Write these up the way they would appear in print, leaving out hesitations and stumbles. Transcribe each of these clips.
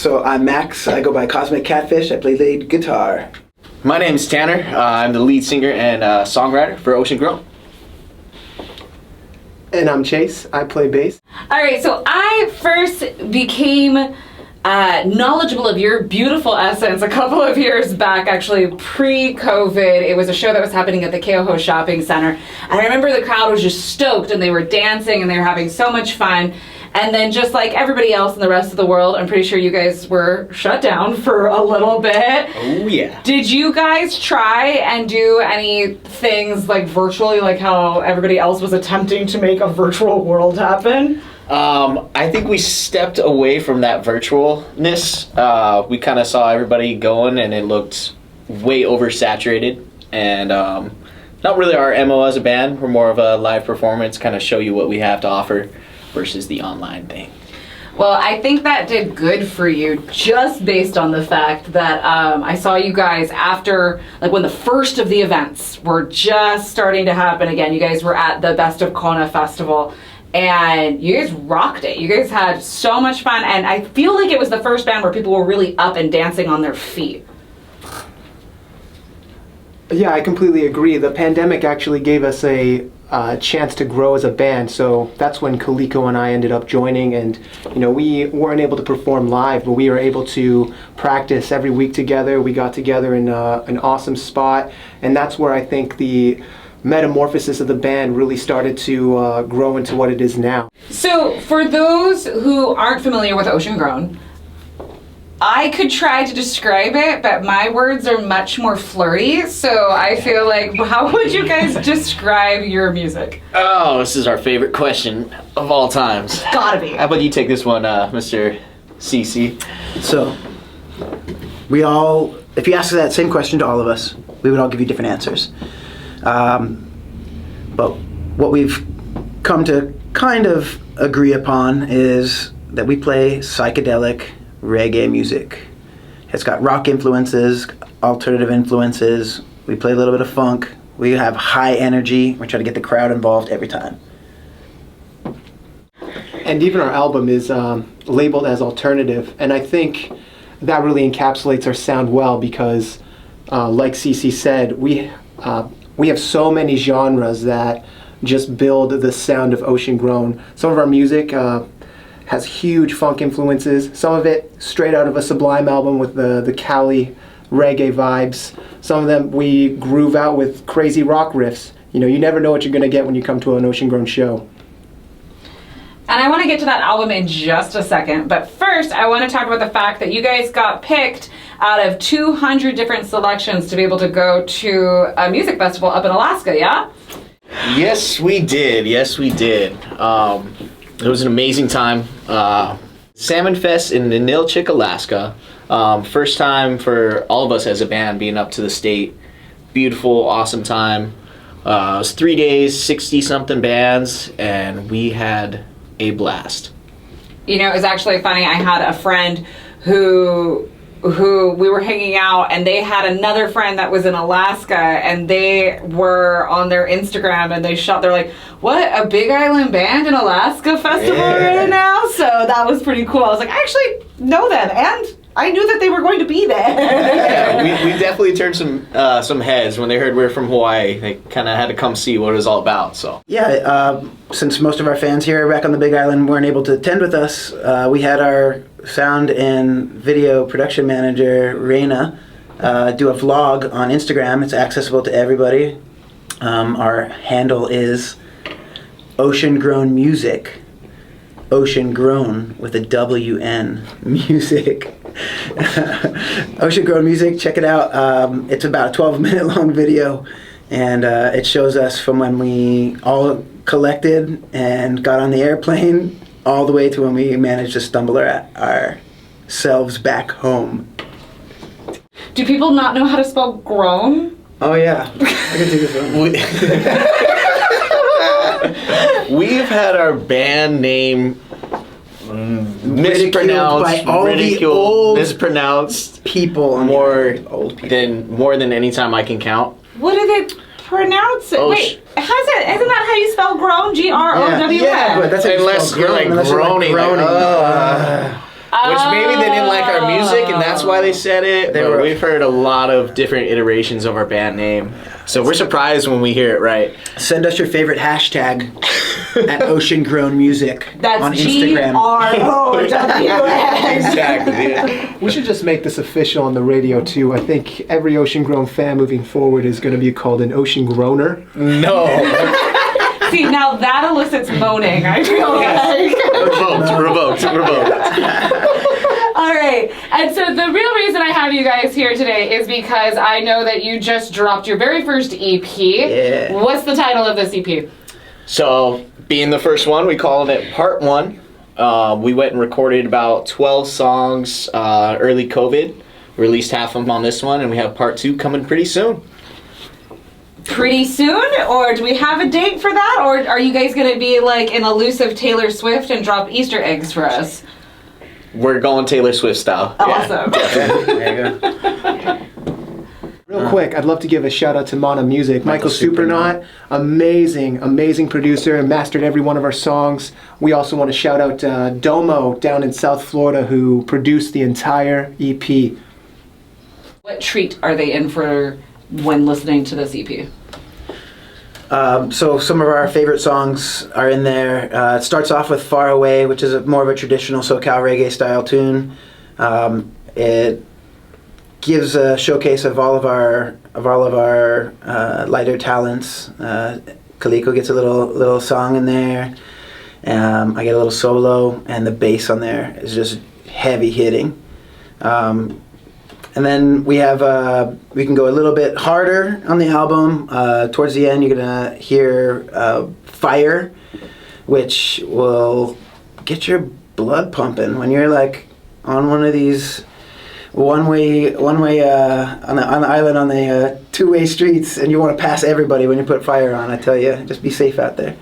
So I'm Max. I go by Cosmic Catfish. I play lead guitar. My name's Tanner. I'm the lead singer and songwriter for Ocean Grown. And I'm Chase. I play bass. All right, so I first became knowledgeable of your beautiful essence a couple of years back, actually pre-COVID. It was a show that was happening at the Keoho Shopping Center. And I remember the crowd was just stoked and they were dancing and they were having so much fun. And then just like everybody else in the rest of the world, I'm pretty sure you guys were shut down for a little bit. Oh, yeah. Did you guys try and do any things like virtually, like how everybody else was attempting to make a virtual world happen? I think we stepped away from that virtualness. We kind of saw everybody going and it looked way oversaturated. And not really our MO as a band. We're more of a live performance, kind of show you what we have to offer versus the online thing. Well, I think that did good for you just based on the fact that I saw you guys after, like when the first of the events were just starting to happen again. You guys were at the Best of Kona Festival and you guys rocked it. You guys had so much fun and I feel like it was the first band where people were really up and dancing on their feet. Yeah, I completely agree. The pandemic actually gave us a chance to grow as a band, so that's when Kaliko and I ended up joining, and we weren't able to perform live, but we were able to practice every week together. We got together in an awesome spot, and that's where I think the metamorphosis of the band really started to grow into what it is now. So for those who aren't familiar with Ocean Grown, I could try to describe it, but my words are much more flirty, so I feel like, how would you guys describe your music? Oh, this is our favorite question of all times. Gotta be. How about you take this one, Mr. CC? So, we all, if you ask that same question to all of us, we would all give you different answers. But what we've come to kind of agree upon is that we play psychedelic reggae music. It's got rock influences, alternative influences. We play a little bit of funk. We have high energy. We try to get the crowd involved every time. And even our album is labeled as alternative, and I think that really encapsulates our sound well because, like Cece said, we have so many genres that just build the sound of Ocean Grown. Some of our music has huge funk influences, some of it straight out of a Sublime album with the Cali reggae vibes. Some of them we groove out with crazy rock riffs. You never know what you're going to get when you come to an Ocean Grown show. And I want to get to that album in just a second, but first I want to talk about the fact that you guys got picked out of 200 different selections to be able to go to a music festival up in Alaska, yeah? Yes, we did. It was an amazing time. Salmon Fest in Ninilchik, Alaska. First time for all of us as a band being up to the state. Beautiful, awesome time. It was 3 days, 60-something bands, and we had a blast. It was actually funny. I had a friend who we were hanging out and they had another friend that was in Alaska and they were on their Instagram and they're like, what, a Big Island band in Alaska festival right now? So that was pretty cool. I was like, I actually know them and I knew that they were going to be there. Yeah, we definitely turned some heads when they heard we were from Hawaii. They kind of had to come see what it was all about. So Yeah, since most of our fans here back on the Big Island weren't able to attend with us, we had our sound and video production manager, Raina, do a vlog on Instagram. It's accessible to everybody. Our handle is Ocean Grown Music. Ocean Grown with a WN Music. Ocean Grown Music, check it out. It's about a 12-minute long video, and it shows us from when we all collected and got on the airplane all the way to when we managed to stumble ourselves back home. Do people not know how to spell grown? Oh yeah, I can do this one. We've had our band name mispronounced, by all the old mispronounced people more old people. more than any time I can count. What do they pronounce it? Wait, isn't that how you spell grown? G-R-O-W-N? Yeah, but that's how you unless spell you're grown, like unless groaning. you're like groaning. Which maybe they didn't like our music, and that's why they said it. They But were- we've heard a lot of different iterations of our band name, so we're surprised when we hear it right. Send us your favorite hashtag at Ocean Grown Music That's on Instagram. GROWN. Exactly. Yeah. We should just make this official on the radio too. I think every Ocean Grown fan moving forward is going to be called an Ocean Groaner. No. See, now that elicits moaning, I feel like. Revoked. All right. And so the real reason I have you guys here today is because I know that you just dropped your very first EP. Yeah. What's the title of this EP? So, being the first one, we called it Part 1. We went and recorded about 12 songs early COVID. Released half of them on this one, and we have Part 2 coming pretty soon. Pretty soon? Or do we have a date for that? Or are you guys going to be like an elusive Taylor Swift and drop Easter eggs for us? We're going Taylor Swift style. Yeah. Awesome. There you go. Real quick, I'd love to give a shout out to Mana Music. Michael Supernaut. Supernaut, amazing producer, and mastered every one of our songs. We also want to shout out Domo down in South Florida, who produced the entire E EP. What treat are they in for when listening to this EP? So some of our favorite songs are in there. It starts off with "Far Away," which is more of a traditional SoCal reggae style tune. It gives a showcase of all of our lighter talents. Kaliko gets a little song in there. I get a little solo, and the bass on there is just heavy hitting. And then we have we can go a little bit harder on the album. Towards the end, you're gonna hear "Fire," which will get your blood pumping when you're like on one of these one way on the island on the two-way streets, and you want to pass everybody when you put fire on. I tell you, just be safe out there.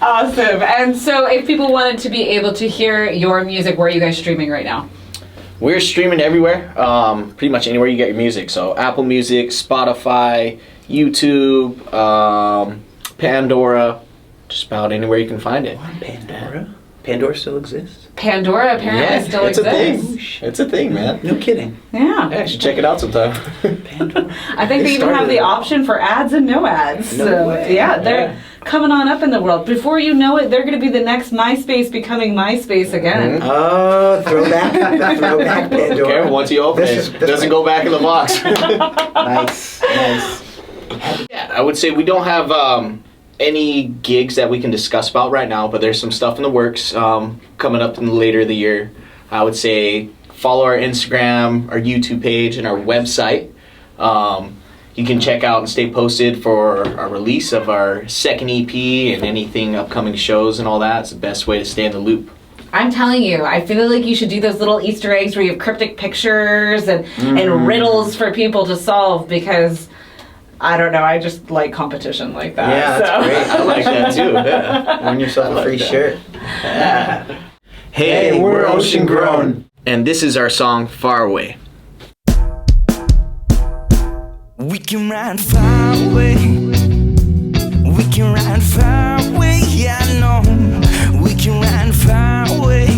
Awesome. And so if people wanted to be able to hear your music, where are you guys streaming right now? We're streaming everywhere, pretty much anywhere you get your music. So Apple Music, Spotify, YouTube, Pandora, just about anywhere you can find it. Pandora? Pandora still exists? Pandora apparently still it's exists. a thing. It's a thing, man. No kidding. Yeah. Yeah, you should check it out sometime. Pandora. I think they even have the option for ads and no ads. No So way. yeah, they're Yeah. coming on up in the world. Before you know it, they're going to be the next MySpace becoming MySpace again. Oh, throwback Pandora. Careful, once you open This it, is- it doesn't go back in the box. Nice. Yeah, I would say we don't have any gigs that we can discuss about right now, but there's some stuff in the works coming up in later the year. I would say follow our Instagram, our YouTube page, and our website. You can check out and stay posted for our release of our second EP and anything upcoming shows and all that. It's the best way to stay in the loop. I'm telling you, I feel like you should do those little Easter eggs where you have cryptic pictures and riddles for people to solve, because I don't know, I just like competition like that. Yeah, that's so. great. I like that too. Yeah. Earn yourself a free shirt. Hey, we're Ocean Grown. And this is our song, Far Away. We can run far away. We can run far away. I know we can run far away.